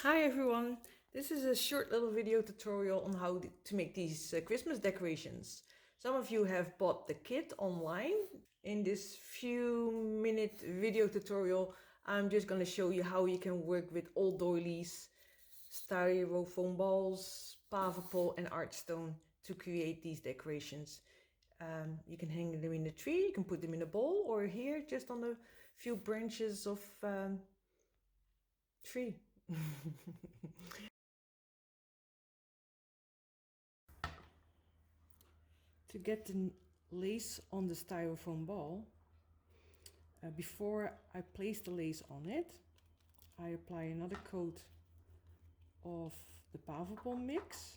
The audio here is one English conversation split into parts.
Hi everyone, this is a short little video tutorial on how to make these Christmas decorations. Some of you have bought the kit online. In this few minute video tutorial, I'm just going to show you how you can work with old doilies, styrofoam balls, Paverpol and artstone to create these decorations. You can hang them in the tree, you can put them in a bowl, or here just on a few branches of tree. To get the lace on the styrofoam ball, before I place the lace on it, I apply another coat of the Paverpol mix.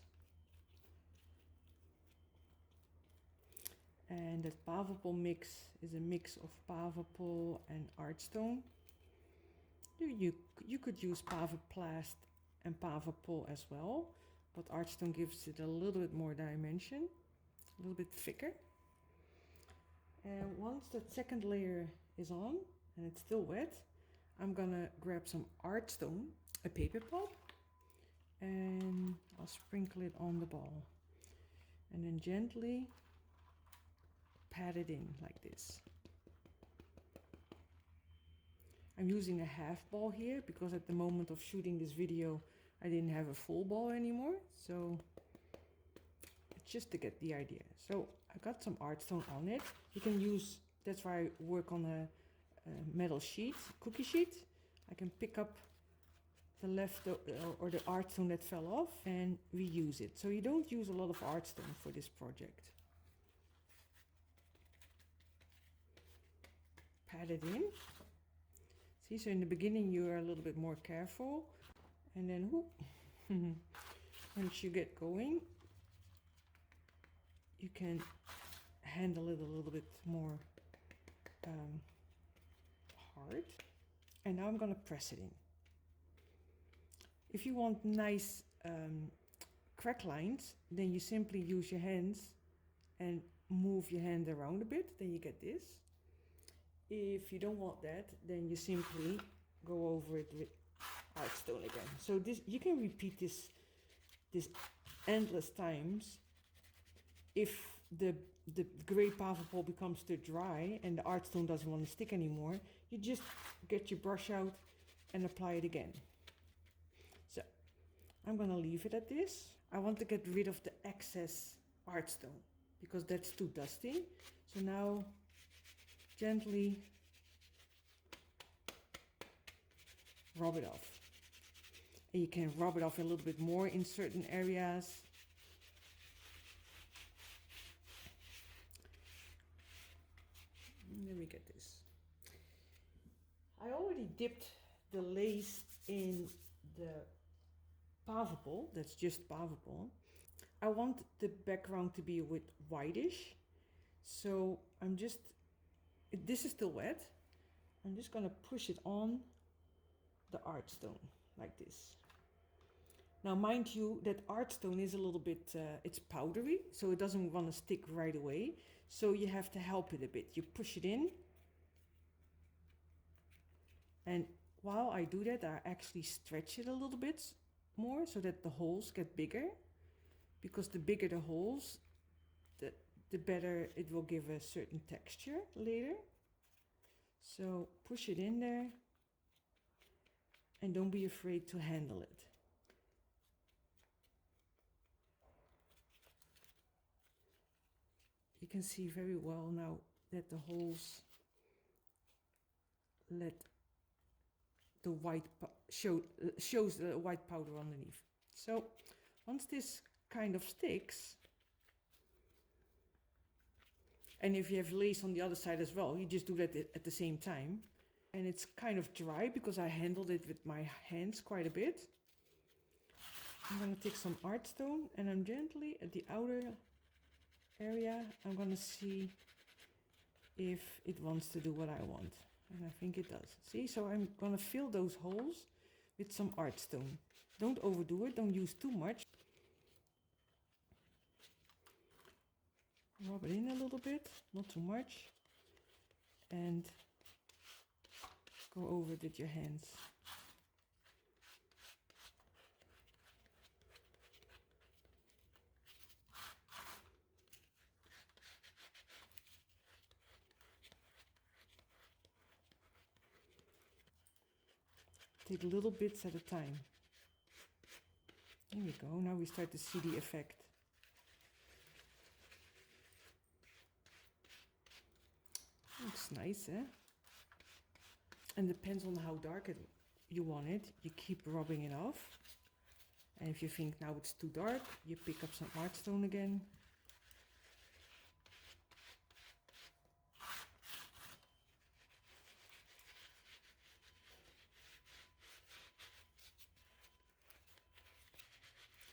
And that Paverpol mix is a mix of Paverpol and artstone. You could use Paverplast and Paverpol as well, but artstone gives it a little bit more dimension, a little bit thicker. And once the second layer is on and it's still wet, I'm gonna grab some artstone, a paper pop, and I'll sprinkle it on the ball. And then gently pat it in like this. I'm using a half ball here because at the moment of shooting this video, I didn't have a full ball anymore. So it's just to get the idea. So I got some artstone on it. You can use, that's why I work on a metal sheet, cookie sheet. I can pick up the left or the artstone that fell off and reuse it. So you don't use a lot of artstone for this project. Pat it in. See, so in the beginning you are a little bit more careful, and then whoop, once you get going, you can handle it a little bit more hard. And now I'm gonna press it in. If you want nice crack lines, then you simply use your hands and move your hand around a bit, then you get this. If you don't want that, then you simply go over it with artstone again. So this, you can repeat this endless times. If the gray Paverpol becomes too dry and the artstone doesn't want to stick anymore, you just get your brush out and apply it again. So I'm gonna leave it at this. I want to get rid of the excess artstone because that's too dusty. So now gently rub it off. And you can rub it off a little bit more in certain areas. Let me get this. I already dipped the lace in the Paverpol, that's just Paverpol. I want the background to be a bit whitish, so I'm just, this is still wet, I'm just gonna push it on the artstone like this. Now mind you that artstone is a little bit, it's powdery, so it doesn't want to stick right away, so you have to help it a bit. You push it in, and while I do that, I actually stretch it a little bit more so that the holes get bigger, because the bigger the holes, the better it will give a certain texture later. So push it in there and don't be afraid to handle it. You can see very well now that the holes let the white shows the white powder underneath. So once this kind of sticks, and if you have lace on the other side as well, you just do that at the same time. And it's kind of dry because I handled it with my hands quite a bit. I'm gonna take some artstone and I'm gently at the outer area, I'm gonna see if it wants to do what I want. And I think it does. See, so I'm gonna fill those holes with some artstone. Don't overdo it, don't use too much. Rub it in a little bit, not too much. And go over it with your hands. Take little bits at a time. There we go. Now we start to see the effect. Looks nice, eh? And depends on how dark you want it. You keep rubbing it off. And if you think now it's too dark, you pick up some art stone again.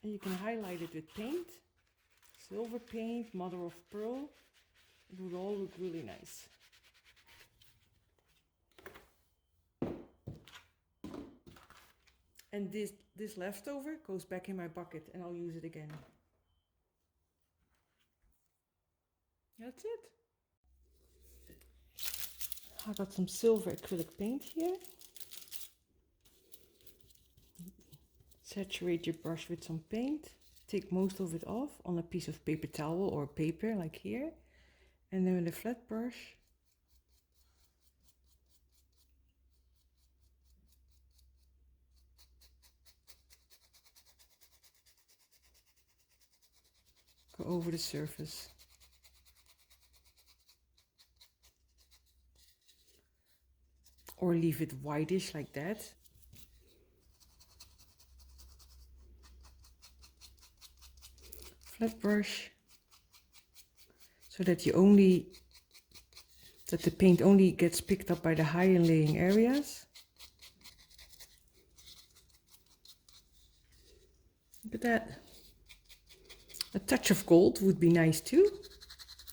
And you can highlight it with paint. Silver paint, mother of pearl. It would all look really nice. And this leftover goes back in my bucket and I'll use it again. That's it. I got some silver acrylic paint here. Saturate your brush with some paint. Take most of it off on a piece of paper towel or paper like here. And then with a flat brush, go over the surface. Or leave it whitish like that. Flat brush, so that the paint only gets picked up by the higher laying areas. Look at that. A touch of gold would be nice too,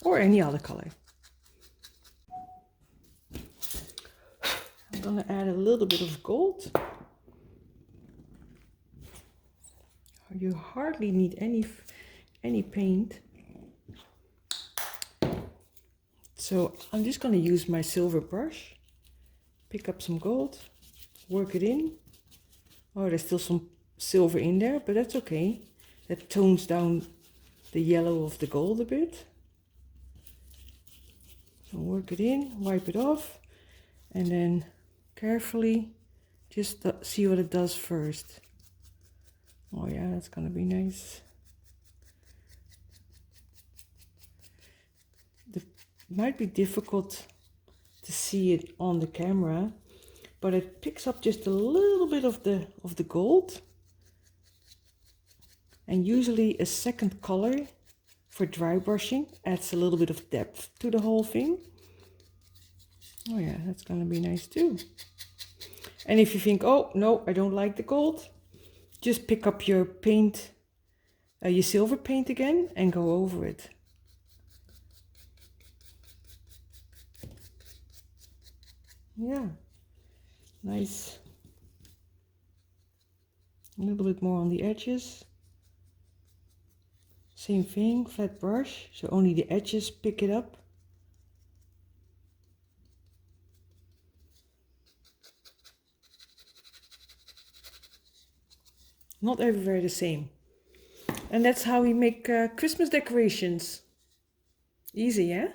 or any other color. I'm gonna add a little bit of gold. You hardly need any paint. So I'm just gonna use my silver brush, pick up some gold, work it in. Oh, there's still some silver in there, but that's okay. That tones down the yellow of the gold a bit. So work it in, wipe it off, and then carefully just see what it does first. Oh yeah, that's gonna be nice. It might be difficult to see it on the camera, but it picks up just a little bit of the gold. And usually a second color for dry brushing adds a little bit of depth to the whole thing. Oh yeah, that's gonna be nice too. And if you think, oh no, I don't like the gold, just pick up your paint, your silver paint again and go over it. Yeah, nice. A little bit more on the edges. Same thing, flat brush, so only the edges pick it up. Not everywhere the same. And that's how we make Christmas decorations. Easy, yeah?